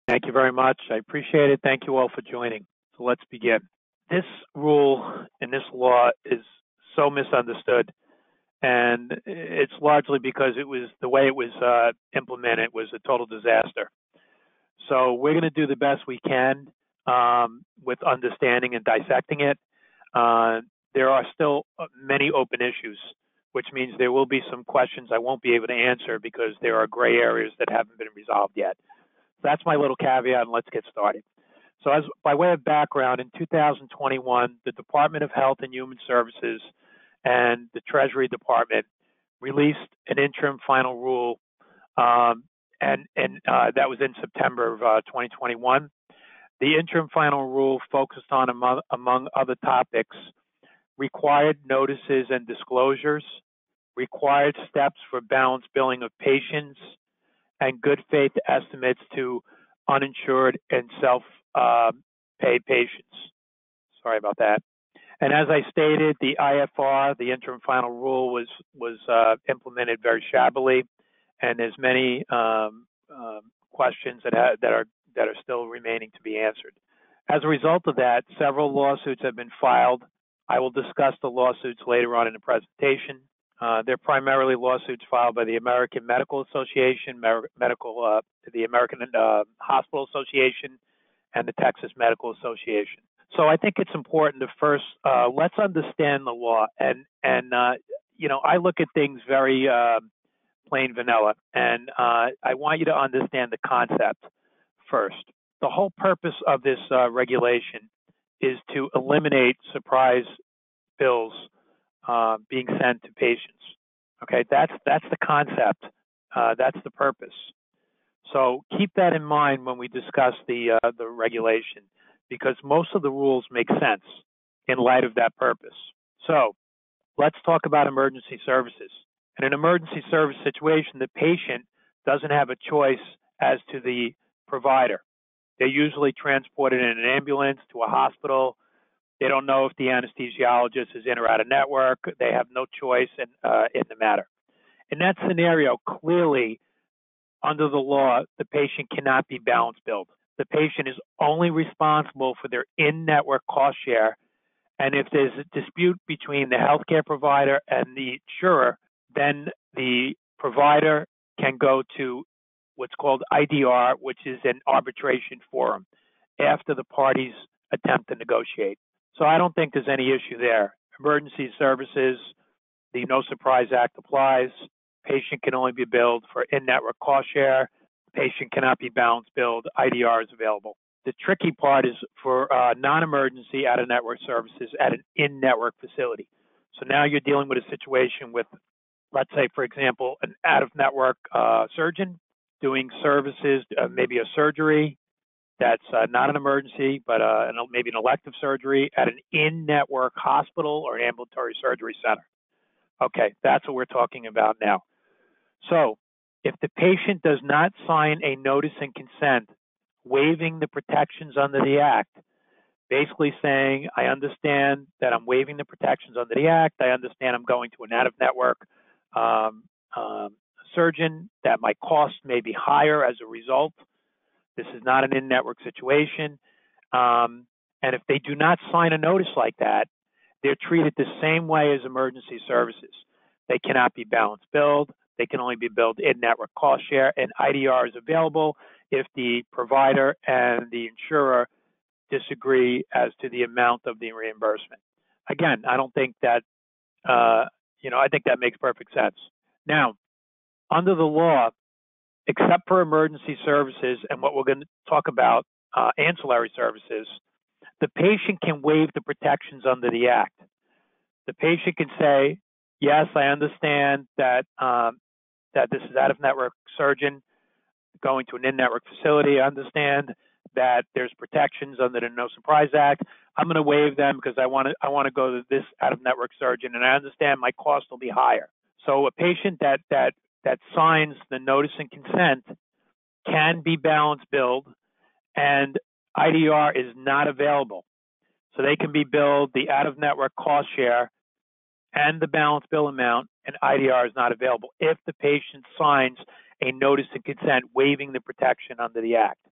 Thank you very much. I appreciate it. Thank you all for joining. So let's begin. This rule and this law is so misunderstood, and it's largely because it was the way it was implemented was a total disaster. So we're going to do the best we can with understanding and dissecting it. There are still many open issues, which means there will be some questions I won't be able to answer because there are gray areas that haven't been resolved yet. So that's my little caveat, and let's get started. So as by way of background, in 2021, the Department of Health and Human Services and the Treasury Department released an interim final rule, and that was in September of 2021. The interim final rule focused on, among other topics, required notices and disclosures, required steps for balanced billing of patients, and good faith estimates to uninsured and self-pay patients. Sorry about that. And as I stated, the IFR, the interim final rule, was implemented very shabbily, and there's many questions that are still remaining to be answered. As a result of that, several lawsuits have been filed. I will discuss the lawsuits later on in the presentation. They're primarily lawsuits filed by the American Medical Association, the American Hospital Association, and the Texas Medical Association. So I think it's important to first let's understand the law, and I look at things very plain vanilla, and I want you to understand the concept first. The whole purpose of this regulation is to eliminate surprise bills being sent to patients. Okay, that's the concept. That's the purpose. So keep that in mind when we discuss the regulation, because most of the rules make sense in light of that purpose. So let's talk about emergency services. In an emergency service situation, the patient doesn't have a choice as to the provider. They're usually transported in an ambulance to a hospital. They don't know if the anesthesiologist is in or out of network. They have no choice in the matter. In that scenario, clearly, under the law, the patient cannot be balance billed. The patient is only responsible for their in-network cost share, and if there's a dispute between the healthcare provider and the insurer, then the provider can go to what's called IDR, which is an arbitration forum, after the parties attempt to negotiate. So I don't think there's any issue there. Emergency services, the No Surprise Act applies. Patient can only be billed for in-network cost share. Patient cannot be balance billed. IDR is available. The tricky part is for non-emergency out-of-network services at an in-network facility. So now you're dealing with a situation with, let's say, for example, an out-of-network surgeon doing services, maybe a surgery that's not an emergency, but maybe an elective surgery at an in-network hospital or ambulatory surgery center. Okay, that's what we're talking about now. So if the patient does not sign a notice and consent waiving the protections under the Act, basically saying, I understand that I'm waiving the protections under the Act, I understand I'm going to an out-of-network surgeon, that my costs may be higher as a result. This is not an in-network situation. And if they do not sign a notice like that, they're treated the same way as emergency services. They cannot be balance billed. They can only be billed in-network cost share, and IDR is available if the provider and the insurer disagree as to the amount of the reimbursement. Again, I don't think that, I think that makes perfect sense. Now, under the law, except for emergency services and what we're going to talk about, ancillary services, the patient can waive the protections under the Act. The patient can say, yes, I understand that this is out-of-network surgeon going to an in-network facility. I understand that there's protections under the No Surprise Act. I'm going to waive them because I want to go to this out-of-network surgeon, and I understand my cost will be higher. So a patient that signs the notice and consent can be balance billed, and IDR is not available. So they can be billed the out-of-network cost share and the balance bill amount, and IDR is not available if the patient signs a notice of consent waiving the protection under the Act.